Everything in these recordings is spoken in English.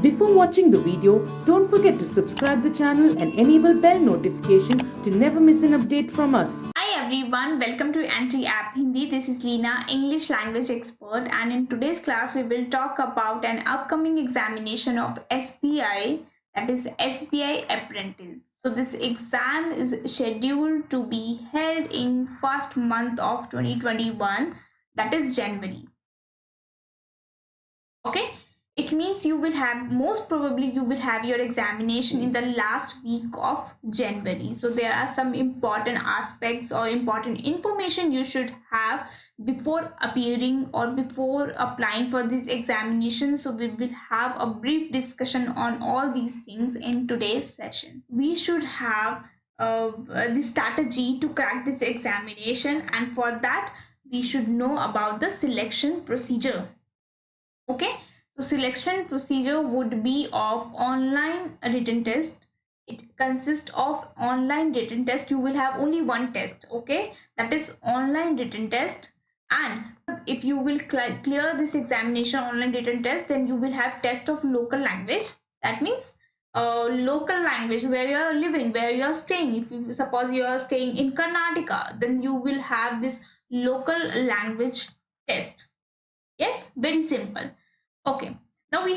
Before watching the video, don't forget to subscribe the channel and enable bell notification to never miss an update from us. Hi everyone, welcome to Entry App Hindi. This is Leena, English language expert, and in today's class we will talk about an upcoming examination of SBI, that is SBI Apprentice. So this exam is scheduled to be held in first month of 2021, that is January. Okay, it means you will have, most probably you will have your examination in the last week of January. So there are some important aspects or important information you should have before appearing or before applying for this examination. So we will have a brief discussion on all these things in today's session. We should have the strategy to crack this examination, and for that we should know about the selection procedure. Okay, so selection procedure would be of online written test. It consists of online written test. You will have only one test, okay, that is online written test. And if you will clear this examination online written test, then you will have test of local language. That means local language where you are living, where you are staying. If you suppose you are staying in Karnataka, then you will have this local language test. Yes, very simple. Okay, now we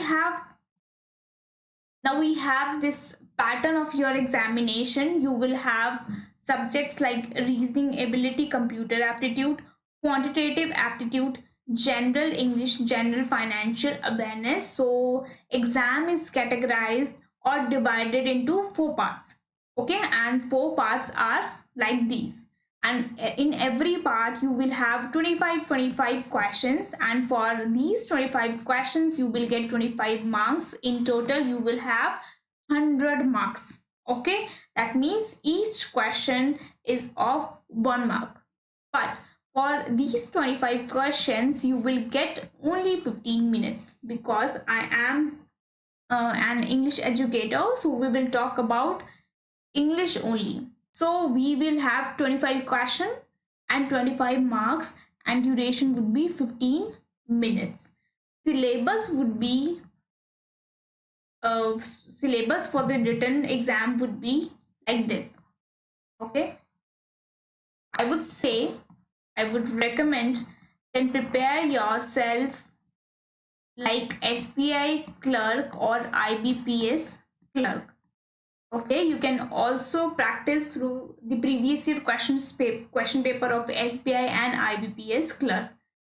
have this pattern of your examination. You will have subjects like reasoning ability, computer aptitude, quantitative aptitude, general English, general financial awareness. So exam is categorized or divided into 4 parts. Okay, and 4 parts are like these, and in every part you will have 25 questions, and for these 25 questions you will get 25 marks. In total you will have 100 marks. Okay, that means each question is of 1 mark, but for these 25 questions you will get only 15 minutes, because I am an English educator, so we will talk about English only. So we will have 25 question and 25 marks, and duration would be 15 minutes. Syllabus would be syllabus for the written exam would be like this. Okay, I would say, I would recommend, then prepare yourself like SBI clerk or IBPS clerk. Okay, you can also practice through the previous year question paper of SBI and IBPS clerk,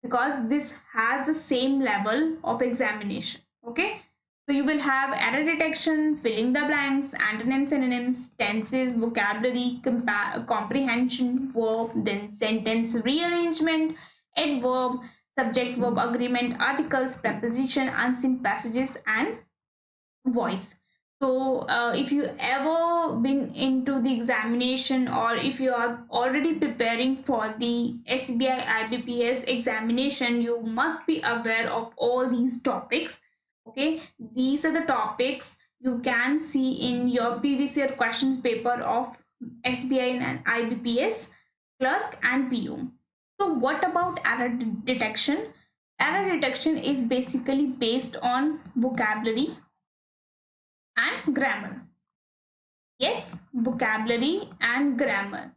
because this has the same level of examination. Okay, so you will have error detection, filling the blanks, antonyms, synonyms, tenses, vocabulary, comprehension, verb, then sentence rearrangement, adverb, subject verb agreement, articles, preposition, unseen passages, and voice. So if you ever been into the examination, or if you are already preparing for the SBI IBPS examination, you must be aware of all these topics. Okay, these are the topics you can see in your previous year question paper of SBI and IBPS clerk and PO. So what about error detection? Error detection is basically based on vocabulary and grammar. Yes, vocabulary and grammar.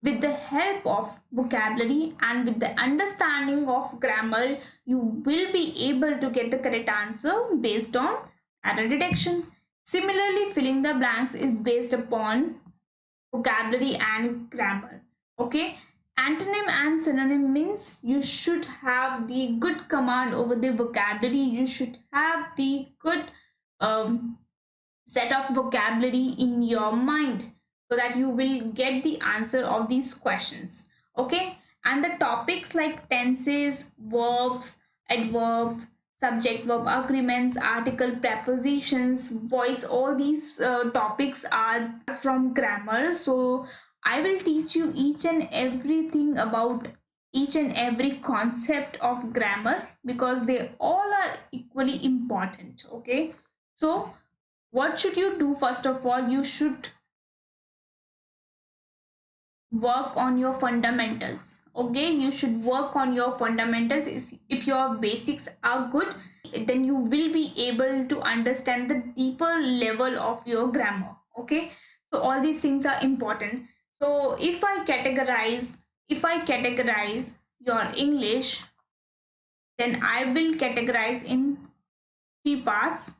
With the help of vocabulary and with the understanding of grammar, you will be able to get the correct answer based on error detection. Similarly, filling the blanks is based upon vocabulary and grammar. Okay, antonym and synonym means you should have the good command over the vocabulary. You should have the good set of vocabulary in your mind, so that you will get the answer of these questions. Okay, and the topics like tenses, verbs, adverbs, subject verb agreements, article, prepositions, voice, all these topics are from grammar. So I will teach you each and everything about each and every concept of grammar, because they all are equally important. Okay, so what should you do? First of all, you should work on your fundamentals. Okay, you should work on your fundamentals. If your basics are good, then you will be able to understand the deeper level of your grammar. Okay, so all these things are important. So if I categorize your English, then I will categorize in three parts.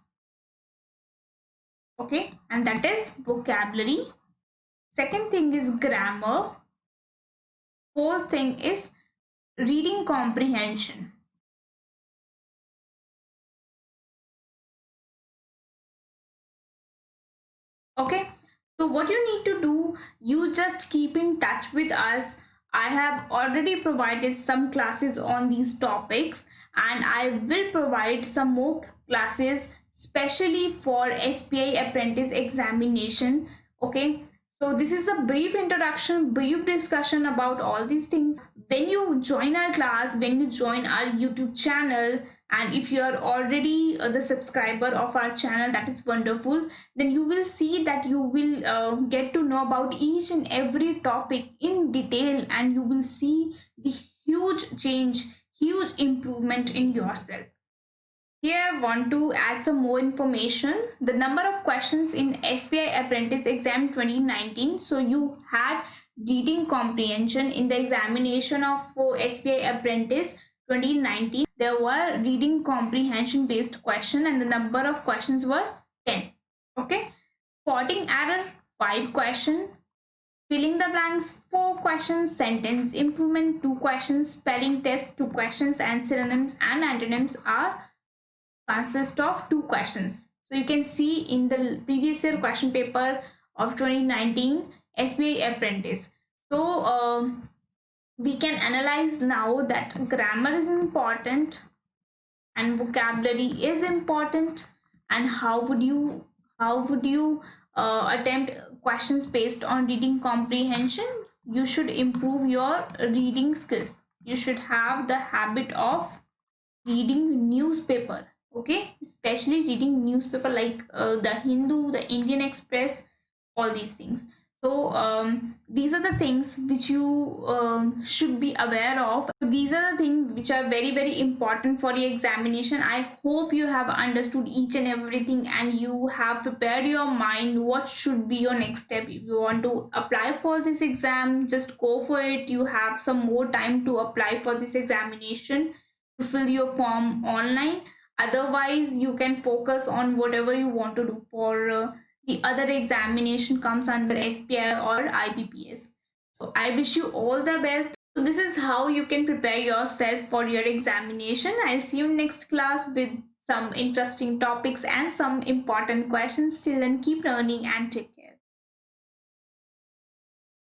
Okay, and that is vocabulary, second thing is grammar, fourth thing is reading comprehension. Okay, so what you need to do, you just keep in touch with us. I have already provided some classes on these topics, and I will provide some more classes specially for SPI apprentice examination. Okay, so this is the brief introduction, brief discussion about all these things. When you join our class, when you join our YouTube channel, and if you are already the subscriber of our channel, that is wonderful. Then you will see that you will get to know about each and every topic in detail, and you will see the huge change, huge improvement in yourself. Here I want to add some more information. The number of questions in SPI Apprentice Exam 2019. So you had reading comprehension in the examination of SPI Apprentice 2019. There were reading comprehension based question, and the number of questions were 10. Okay. Spotting error 5 question. Filling the blanks 4 questions. Sentence improvement 2 questions. Spelling test 2 questions, and synonyms and antonyms are consist of 2 questions. So you can see in the previous year question paper of 2019 SBI Apprentice. So we can analyze now that grammar is important and vocabulary is important, and how would you attempt questions based on reading comprehension. You should improve your reading skills. You should have the habit of reading newspaper. Okay, especially reading newspaper like the Hindu, the Indian Express, all these things. So these are the things which you should be aware of. So these are the things which are very important for your examination. I hope you have understood each and everything, and you have prepared your mind what should be your next step. If you want to apply for this exam, just go for it. You have some more time to apply for this examination, to fill your form online. Otherwise you can focus on whatever you want to do for the other examination comes under SPI or IBPS. So I wish you all the best. So this is how you can prepare yourself for your examination. I'll see you next class with some interesting topics and some important questions. Till then, keep learning and take care.